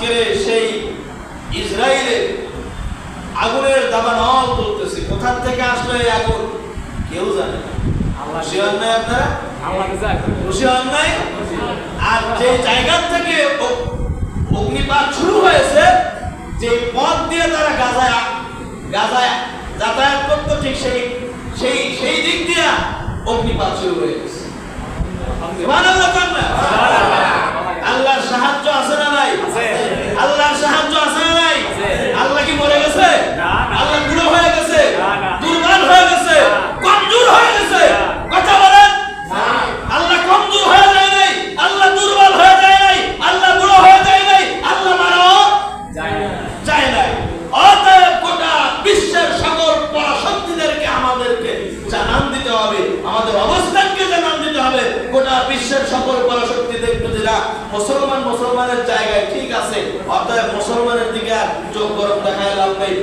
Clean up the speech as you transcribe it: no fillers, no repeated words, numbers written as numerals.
আজকের সেই ইসরায়েলে আগুনের দাবানল চলতেছে। কোথা থেকে আসলো এই আগুন কেউ জানে না। খুশি হন নাই আপনারা? খুশি হন নাই? আর যে জায়গা থেকে অগ্নিপাত শুরু হয়েছে, যে পথ দিয়ে তারা গাজায় যাতায়াত করতো, ঠিক সেই দিক দিয়ে অগ্নিপাত শুরু হয়ে গেছে। আল্লাহর সাহায্য আছে না নাই? আল্লাহর সাহায্য আছে না নাই? আল্লাহ কি মরে গেছে? আল্লাহ বুড়ো হয়ে গেছে? দুর্বল হয়ে গেছে? কমজোর হয়ে গেছে? কথা বলেন। আল্লাহ কমজোর হয়ে যায় নাই, আল্লাহ দুর্বল হয়ে যায় নাই, আল্লাহ বুড়ো হয়ে যায় নাই, আল্লাহ মারাও যায় নাই। অতএব গোটা বিশ্বের সকল পরাশক্তিদেরকে আমাদেরকে জানান দিতে হবে, আমাদের অবস্থানকে জানান দিতে হবে। গোটা বিশ্বের সকল পরাশক্তি দেখবে যে না, মুসলমানের জায়গায় ঠিক আছে, অতএব মুসলমানের দিকে আর চোখ গরম দেখায় লাভ নেই।